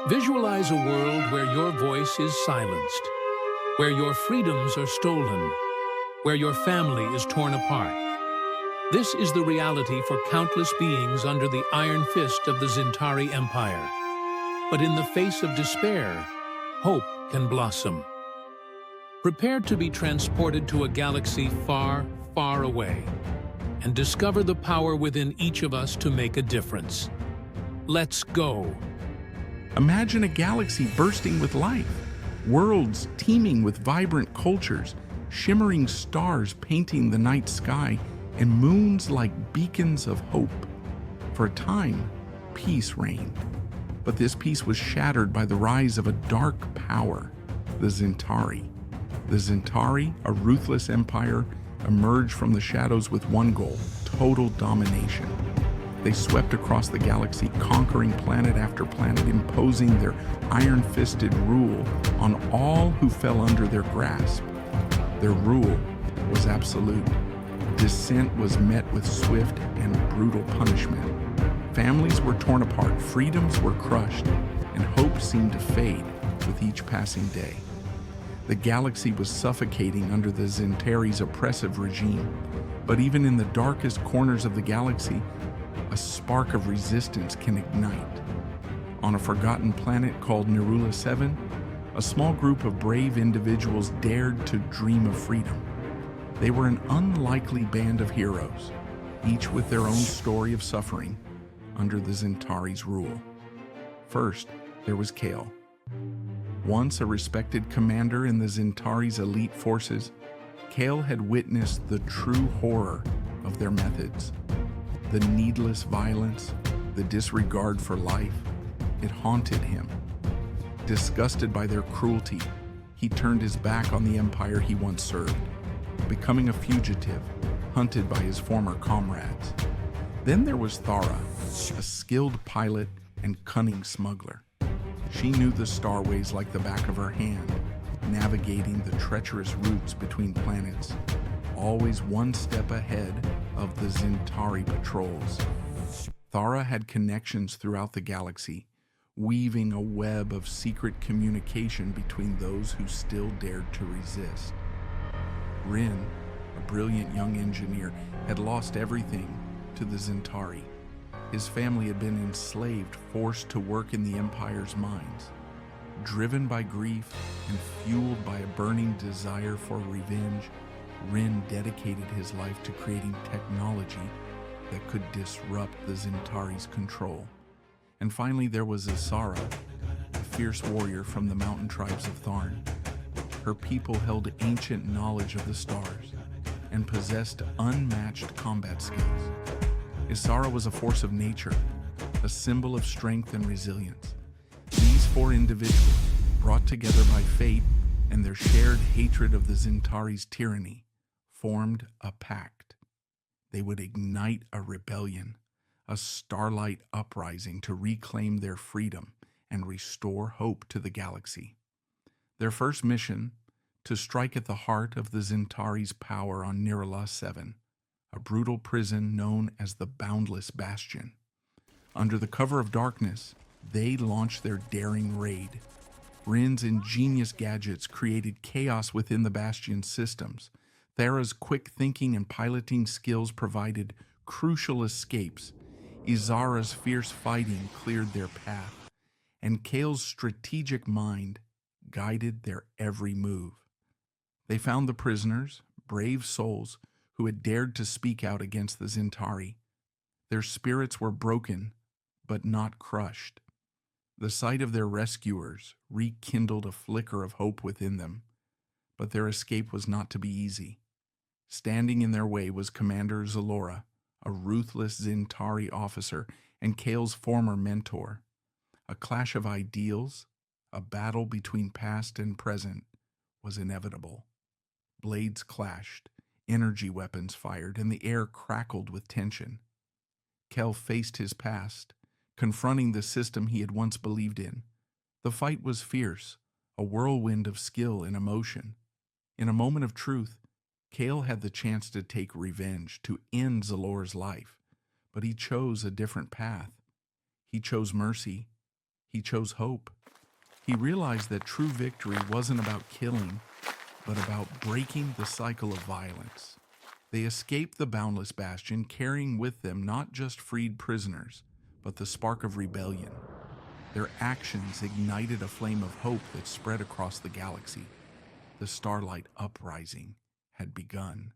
Visualize a world where your voice is silenced, where your freedoms are stolen, where your family is torn apart. This is the reality for countless beings under the iron fist of the Zyntari Empire. But in the face of despair, hope can blossom. Prepare to be transported to a galaxy far, far away, and discover the power within each of us to make a difference. Let's go. Imagine a galaxy bursting with life, worlds teeming with vibrant cultures, shimmering stars painting the night sky, and moons like beacons of hope. For a time, peace reigned. But this peace was shattered by the rise of a dark power, the Zyntari. The Zyntari, a ruthless empire, emerged from the shadows with one goal: total domination. They swept across the galaxy, conquering planet after planet, imposing their iron-fisted rule on all who fell under their grasp. Their rule was absolute. Dissent was met with swift and brutal punishment. Families were torn apart, freedoms were crushed, and hope seemed to fade with each passing day. The galaxy was suffocating under the Zyntari's oppressive regime. But even in the darkest corners of the galaxy, a spark of resistance can ignite. On a forgotten planet called Nerula 7, a small group of brave individuals dared to dream of freedom. They were an unlikely band of heroes, each with their own story of suffering under the Zyntari's rule. First, there was Kale. Once a respected commander in the Zyntari's elite forces, Kale had witnessed the true horror of their methods. The needless violence, the disregard for life, it haunted him. Disgusted by their cruelty, he turned his back on the empire he once served, becoming a fugitive, hunted by his former comrades. Then there was Thara, a skilled pilot and cunning smuggler. She knew the starways like the back of her hand, navigating the treacherous routes between planets, always one step ahead of the Zyntari patrols. Thara had connections throughout the galaxy, weaving a web of secret communication between those who still dared to resist. Rin, a brilliant young engineer, had lost everything to the Zyntari. His family had been enslaved, forced to work in the Empire's mines. Driven by grief and fueled by a burning desire for revenge, Rin dedicated his life to creating technology that could disrupt the Zyntari's control. And finally, there was Isara, a fierce warrior from the mountain tribes of Tharn. Her people held ancient knowledge of the stars and possessed unmatched combat skills. Isara was a force of nature, a symbol of strength and resilience. These four individuals, brought together by fate and their shared hatred of the Zyntari's tyranny, formed a pact. They would ignite a rebellion, a Starlight Uprising, to reclaim their freedom and restore hope to the galaxy. Their first mission, to strike at the heart of the Zyntari's power on Nerula 7, a brutal prison known as the Boundless Bastion. Under the cover of darkness, they launched their daring raid. Rin's ingenious gadgets created chaos within the Bastion's systems. Thara's quick thinking and piloting skills provided crucial escapes. Isara's fierce fighting cleared their path, and Kale's strategic mind guided their every move. They found the prisoners, brave souls, who had dared to speak out against the Zyntari. Their spirits were broken, but not crushed. The sight of their rescuers rekindled a flicker of hope within them, but their escape was not to be easy. Standing in their way was Commander Zalora, a ruthless Zyntari officer and Kale's former mentor. A clash of ideals, a battle between past and present, was inevitable. Blades clashed, energy weapons fired, and the air crackled with tension. Kel faced his past, confronting the system he had once believed in. The fight was fierce, a whirlwind of skill and emotion. In a moment of truth, Kale had the chance to take revenge, to end Zalora's life, but he chose a different path. He chose mercy. He chose hope. He realized that true victory wasn't about killing, but about breaking the cycle of violence. They escaped the boundless bastion, carrying with them not just freed prisoners, but the spark of rebellion. Their actions ignited a flame of hope that spread across the galaxy. The Starlight Uprising had begun.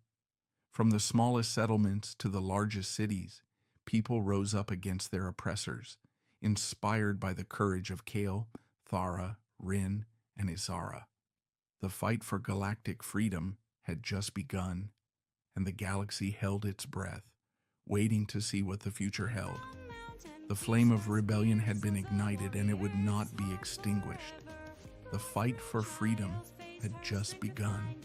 From the smallest settlements to the largest cities, people rose up against their oppressors, inspired by the courage of Kale, Thara, Rin, and Izara. The fight for galactic freedom had just begun, and the galaxy held its breath, waiting to see what the future held. The flame of rebellion had been ignited, and it would not be extinguished. The fight for freedom had just begun.